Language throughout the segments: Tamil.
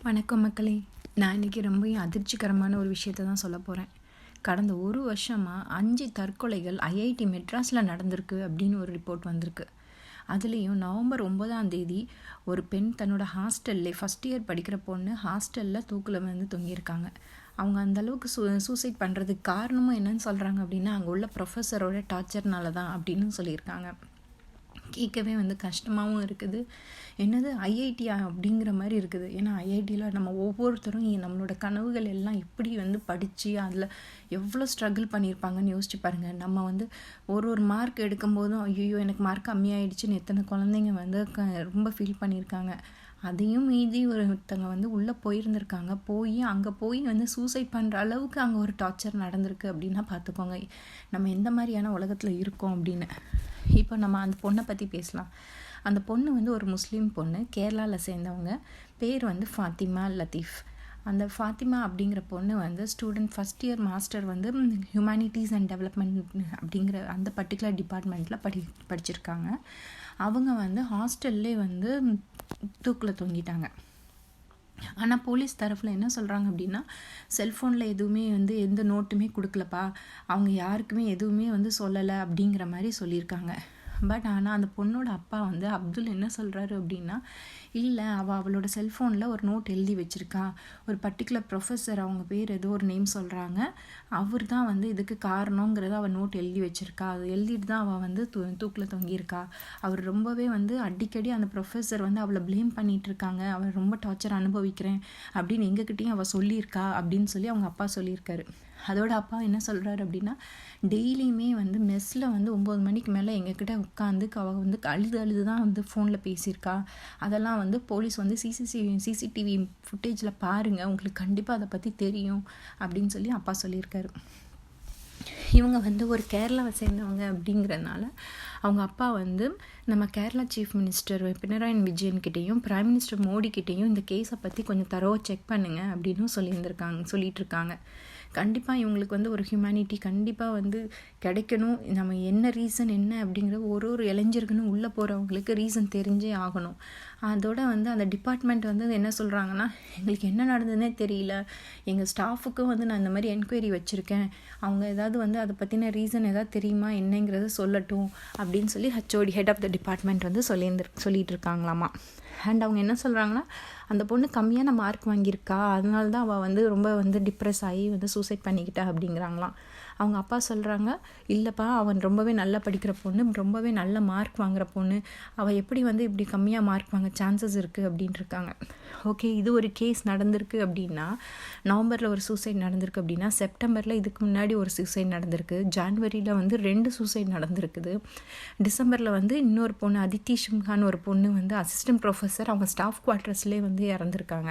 வணக்கம் மக்களே. நான் இன்றைக்கி ரொம்ப அதிர்ச்சிகரமான ஒரு விஷயத்தை தான் சொல்ல போகிறேன். கடந்த ஒரு வருஷமாக 5 தற்கொலைகள் ஐஐடி மெட்ராஸில் நடந்திருக்கு அப்படின்னு ஒரு ரிப்போர்ட் வந்திருக்கு. அதுலேயும் நவம்பர் 9ஆம் தேதி ஒரு பெண் தன்னோட ஹாஸ்டல்லே ஃபஸ்ட் இயர் படிக்கிற பொண்ணு ஹாஸ்டலில் தூக்கில் வந்து தொங்கியிருக்காங்க. அவங்க அந்தளவுக்கு சூசைட் பண்ணுறதுக்கு காரணமும் என்னன்னு சொல்கிறாங்க அப்படின்னா, அங்கே உள்ள ப்ரொஃபஸரோட டார்ச்சர்னால தான் அப்படின்னு சொல்லியிருக்காங்க. கேட்கவே வந்து கஷ்டமாகவும் இருக்குது. என்னது ஐஐடியா அப்படிங்கிற மாதிரி இருக்குது. ஏன்னா ஐஐடியில் நம்ம ஒவ்வொருத்தரும் நம்மளோட கனவுகள் எல்லாம் எப்படி வந்து படித்து அதில் எவ்வளோ ஸ்ட்ரகிள் பண்ணியிருப்பாங்கன்னு யோசிச்சு பாருங்கள். நம்ம வந்து ஒரு மார்க் எடுக்கும்போதும் ஐயோ எனக்கு மார்க் கம்மியாயிடுச்சுன்னு எத்தனை குழந்தைங்க வந்து ரொம்ப ஃபீல் பண்ணியிருக்காங்க. அதையும் மீறி ஒருத்தங்க வந்து உள்ளே போயிருந்திருக்காங்க. அங்கே போய் வந்து சூசைட் பண்ணுற அளவுக்கு அங்கே ஒரு டார்ச்சர் நடந்திருக்கு அப்படின்னா பார்த்துக்கோங்க நம்ம எந்த மாதிரியான உலகத்தில் இருக்கோம் அப்படின்னு. இப்போ நம்ம அந்த பொண்ணை பற்றி பேசலாம். அந்த பொண்ணு வந்து ஒரு முஸ்லீம் பொண்ணு, கேரளாவில் சேர்ந்தவங்க. பேர் வந்து ஃபாத்திமா லத்தீஃப். அந்த ஃபாத்திமா அப்படிங்கிற பொண்ணு வந்து ஸ்டூடெண்ட் ஃபஸ்ட் இயர் மாஸ்டர் வந்து ஹியூமனிட்டிஸ் அண்ட் டெவலப்மெண்ட் அப்படிங்கிற அந்த பர்டிகுலர் டிபார்ட்மெண்ட்டில் படிச்சிருக்காங்க. அவங்க வந்து ஹாஸ்டல்லே வந்து தூக்கில் தொங்கிட்டாங்க. ஆனால் போலீஸ் தரப்பில் என்ன சொல்கிறாங்க அப்படின்னா, செல்ஃபோனில் எதுவுமே வந்து எந்த நோட்டுமே கொடுக்கலப்பா, அவங்க யாருக்குமே எதுவுமே வந்து சொல்லலை அப்படிங்கிற மாதிரி சொல்லியிருக்காங்க. பட் ஆனால் அந்த பொண்ணோட அப்பா வந்து அப்துல் என்ன சொல்கிறாரு அப்படின்னா, இல்லை அவளோட செல்ஃபோனில் ஒரு நோட் எழுதி வச்சுருக்கா. ஒரு பர்டிகுலர் ப்ரொஃபஸர், அவங்க பேர் ஏதோ ஒரு நேம் சொல்கிறாங்க, அவர் தான் வந்து இதுக்கு காரணங்கிறத அவள் நோட் எழுதி வச்சுருக்கா. அது எழுதிட்டு தான் அவள் வந்து தூக்கில் தொங்கியிருக்கா. அவர் ரொம்பவே வந்து அடிக்கடி அந்த ப்ரொஃபஸர் வந்து அவளை ப்ளேம் பண்ணிகிட்டு இருக்காங்க. அவள் ரொம்ப டார்ச்சர் அனுபவிக்கிறேன் அப்படின்னு எங்ககிட்டையும் அவள் சொல்லியிருக்கா அப்படின்னு சொல்லி அவங்க அப்பா சொல்லியிருக்காரு. அதோட அப்பா என்ன சொல்கிறாரு அப்படின்னா, டெய்லியுமே வந்து மெஸ்ஸில் வந்து 9 மணிக்கு மேலே எங்ககிட்ட உட்காந்து அவள் வந்து அழுது தான் வந்து ஃபோனில் பேசியிருக்கா. அதெல்லாம் வந்து போலீஸ் வந்து சிசிடிவி ஃபுட்டேஜில் பாருங்கள், உங்களுக்கு கண்டிப்பாக அதை பற்றி தெரியும் அப்படின்னு சொல்லி அப்பா சொல்லியிருக்காரு. இவங்க வந்து ஒரு கேரளாவை சேர்ந்தவங்க அப்படிங்கிறதுனால அவங்க அப்பா வந்து நம்ம கேரளா சீஃப் மினிஸ்டர் பினராயி விஜயன்கிட்டையும் பிரைம் மினிஸ்டர் மோடிக்கிட்டையும் இந்த கேஸை பற்றி கொஞ்சம் தரவாக செக் பண்ணுங்க அப்படின்னு சொல்லிட்டு இருக்காங்க. கண்டிப்பாக இவங்களுக்கு வந்து ஒரு ஹியூமனிட்டி கண்டிப்பாக வந்து கிடைக்கணும். நம்ம என்ன ரீசன் என்ன அப்படிங்கிற ஒரு இளைஞர்களும் உள்ளே போகிறவங்களுக்கு ரீசன் தெரிஞ்சே ஆகணும். அதோட வந்து அந்த டிபார்ட்மெண்ட் வந்து என்ன சொல்கிறாங்கன்னா, எங்களுக்கு என்ன நடந்ததுன்னே தெரியல, எங்கள் ஸ்டாஃபுக்கும் வந்து நான் இந்த மாதிரி என்கொயரி வச்சுருக்கேன், அவங்க ஏதாவது வந்து அதை பற்றின ரீசன் ஏதாவது தெரியுமா என்னங்கிறத சொல்லட்டும் அப்படின்னு சொல்லி HOD head of the department வந்து சொல்லிட்டு இருக்காங்களாமா. அண்ட் அவங்க என்ன சொல்கிறாங்கன்னா, அந்த பொண்ணு கம்மியான மார்க் வாங்கியிருக்கா, அதனால தான் அவள் வந்து ரொம்ப வந்து டிப்ரெஸ் ஆகி வந்து சூசைட் பண்ணிக்கிட்டா அப்படிங்கிறாங்களாம். அவங்க அப்பா சொல்கிறாங்க, இல்லைப்பா அவன் ரொம்பவே நல்லா படிக்கிற பொண்ணு, ரொம்பவே நல்ல மார்க் வாங்குகிற பொண்ணு, அவள் எப்படி வந்து இப்படி கம்மியாக மார்க் வாங்க சான்சஸ் இருக்குது அப்படின்ட்டு இருக்காங்க. ஓகே, இது ஒரு கேஸ் நடந்திருக்கு அப்படின்னா, நவம்பரில் ஒரு சூசைட் நடந்திருக்கு அப்படின்னா, செப்டம்பரில் இதுக்கு முன்னாடி ஒரு சூசைட் நடந்திருக்கு, ஜான்வரியில் வந்து 2 சூசைட் நடந்திருக்குது, டிசம்பரில் வந்து இன்னொரு பொண்ணு அதித்தி ஷிம்ஹான் ஒரு பொண்ணு வந்து அசிஸ்டன்ட் ப்ரொஃபஸர் அவங்க ஸ்டாஃப் குவார்ட்டர்ஸ்லேயே வந்து இறந்துருக்காங்க.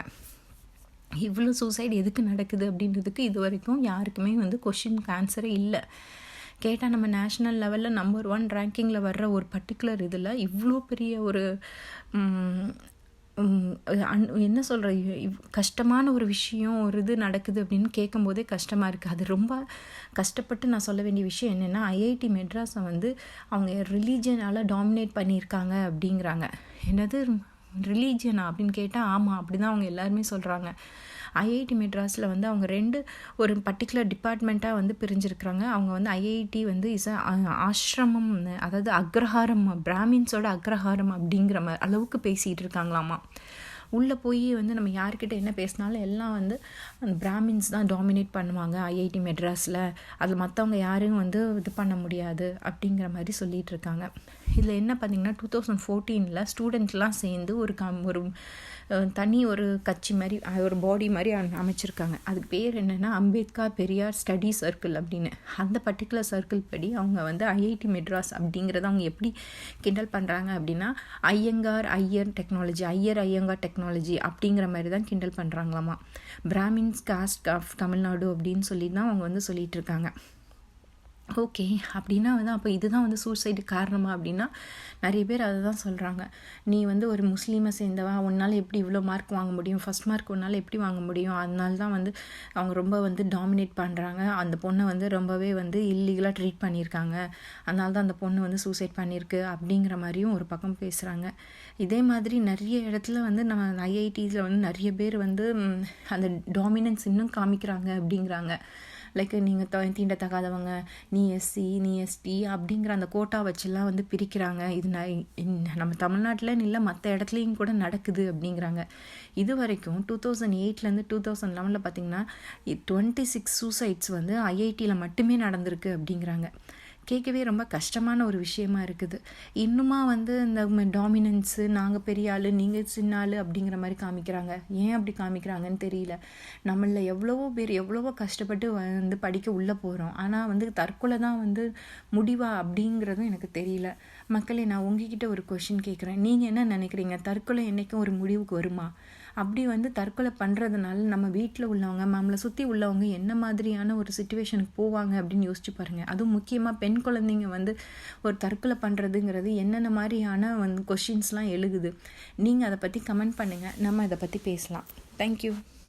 இவ்வளோ சூசைட் எதுக்கு நடக்குது அப்படின்றதுக்கு இது வரைக்கும் யாருக்குமே வந்து கொஷினுக்கு ஆன்சரே இல்லை. கேட்டால் நம்ம நேஷ்னல் லெவலில் நம்பர் 1 ரேங்கிங்கில் வர்ற ஒரு பர்டிகுலர் இதில் இவ்வளோ பெரிய ஒரு என்ன சொல்கிற கஷ்டமான ஒரு விஷயம் ஒரு இது நடக்குது அப்படின்னு கேட்கும்போதே கஷ்டமாக இருக்குது. அது ரொம்ப கஷ்டப்பட்டு நான் சொல்ல வேண்டிய விஷயம் என்னென்னா, ஐஐடி மெட்ராஸை வந்து அவங்க ரிலீஜியனால் டாமினேட் பண்ணியிருக்காங்க அப்படிங்கிறாங்க. என்னது ரிலீஜியனா அப்படின்னு கேட்டால் ஆமாம், அப்படி தான் அவங்க எல்லாருமே சொல்கிறாங்க. ஐஐடி மெட்ராஸில் வந்து அவங்க 2 ஒரு பர்டிகுலர் டிபார்ட்மெண்ட்டாக வந்து பிரிஞ்சிருக்கிறாங்க. அவங்க வந்து ஐஐடி வந்து ஆசிரமம், அதாவது அக்ரஹாரம், பிராமின்ஸோட அக்ரஹாரம் அப்படிங்கிற அளவுக்கு பேசிகிட்டு இருக்காங்களாமா. உள்ளே போய் வந்து நம்ம யார்கிட்ட என்ன பேசினாலும் எல்லாம் வந்து அந்த பிராமின்ஸ் தான் டாமினேட் பண்ணுவாங்க ஐஐடி மெட்ராஸில், அதில் மற்றவங்க யாரும் வந்து இது பண்ண முடியாது அப்படிங்கிற மாதிரி சொல்லிகிட்டு இருக்காங்க. இதில் என்ன பார்த்திங்கன்னா, 2014 ஸ்டூடெண்ட்லாம் சேர்ந்து ஒரு தனி ஒரு கட்சி மாதிரி ஒரு பாடி மாதிரி அமைச்சிருக்காங்க. அதுக்கு பேர் என்னென்னா அம்பேத்கர் பெரியார் ஸ்டடி சர்க்கிள் அப்படின்னு. அந்த பர்டிகுலர் சர்க்கிள் படி அவங்க வந்து ஐஐடி மெட்ராஸ் அப்படிங்கிறத அவங்க எப்படி கிண்டல் பண்ணுறாங்க அப்படின்னா, ஐயர் டெக்னாலஜி அப்படிங்கிற மாதிரி தான் கிண்டல் பண்ணுறாங்களாமா. பிராமின்ஸ் காஸ்ட் ஆஃப் தமிழ்நாடு அப்படின்னு சொல்லி தான் அவங்க வந்து சொல்லிகிட்டு இருக்காங்க. ஓகே. அப்படின்னா வந்து அப்போ இதுதான் வந்து சூசைடுக்கு காரணமா அப்படின்னா, நிறைய பேர் அதை தான் சொல்கிறாங்க. நீ வந்து ஒரு முஸ்லீமை சேர்ந்தவா, உன்னால் எப்படி இவ்வளோ மார்க் வாங்க முடியும், ஃபஸ்ட் மார்க் உன்னால் எப்படி வாங்க முடியும், அதனால தான் வந்து அவங்க ரொம்ப வந்து டாமினேட் பண்ணுறாங்க, அந்த பொண்ணை வந்து ரொம்பவே வந்து இல்லீகலாக ட்ரீட் பண்ணியிருக்காங்க, அதனால தான் அந்த பொண்ணு வந்து சூசைட் பண்ணியிருக்கு அப்படிங்கிற மாதிரியும் ஒரு பக்கம் பேசுகிறாங்க. இதே மாதிரி நிறைய இடத்துல வந்து நம்ம ஐஐடிஸில் வந்து நிறைய பேர் வந்து அந்த டாமினன்ஸ் இன்னும் காமிக்கிறாங்க அப்படிங்கிறாங்க. லைக் நீங்கள் தீண்டத்தகாதவங்க, நீ எஸ்சி, நீ எஸ்டி அப்படிங்கிற அந்த கோட்டா வச்செல்லாம் வந்து பிரிக்கிறாங்க. இது நம்ம தமிழ்நாட்டில்னு இல்லை, மற்ற இடத்துலையும் கூட நடக்குது அப்படிங்கிறாங்க. இது வரைக்கும் 2008லேருந்து 2011 பார்த்தீங்கன்னா 26 சூசைட்ஸ் வந்து ஐஐடியில் மட்டுமே நடந்திருக்கு அப்படிங்கிறாங்க. கேட்கவே ரொம்ப கஷ்டமான ஒரு விஷயமா இருக்குது. இன்னுமா வந்து இந்த டாமினன்ஸு, நாங்கள் பெரிய ஆள், நீங்கள் சின்ன ஆள் அப்படிங்கிற மாதிரி காமிக்கிறாங்க. ஏன் அப்படி காமிக்கிறாங்கன்னு தெரியல. நம்மளில் எவ்வளவோ பேர் எவ்வளவோ கஷ்டப்பட்டு வந்து படிக்க உள்ளே போகிறோம். ஆனால் வந்து தற்கொலை தான் வந்து முடிவா அப்படிங்கிறதும் எனக்கு தெரியல. மக்களே, நான் உங்ககிட்ட ஒரு கொஷின் கேட்குறேன். நீங்கள் என்ன நினைக்கிறீங்க? தற்கொலை என்றைக்கும் ஒரு முடிவுக்கு வருமா? அப்படி வந்து தற்கொலை பண்ணுறதுனால நம்ம வீட்டில் உள்ளவங்க, நம்மளை சுற்றி உள்ளவங்க என்ன மாதிரியான ஒரு சிச்சுவேஷனுக்கு போவாங்க அப்படின்னு யோசிச்சு பாருங்கள். அதுவும் முக்கியமாக பெண் குழந்தைங்க வந்து ஒரு தற்கொலை பண்ணுறதுங்கிறது என்னென்ன மாதிரியான வந்து கொஷின்ஸ்லாம் எழுகுது. நீங்கள் அதை பற்றி கமெண்ட் பண்ணுங்கள், நம்ம இதை பற்றி பேசலாம். தேங்க்யூ.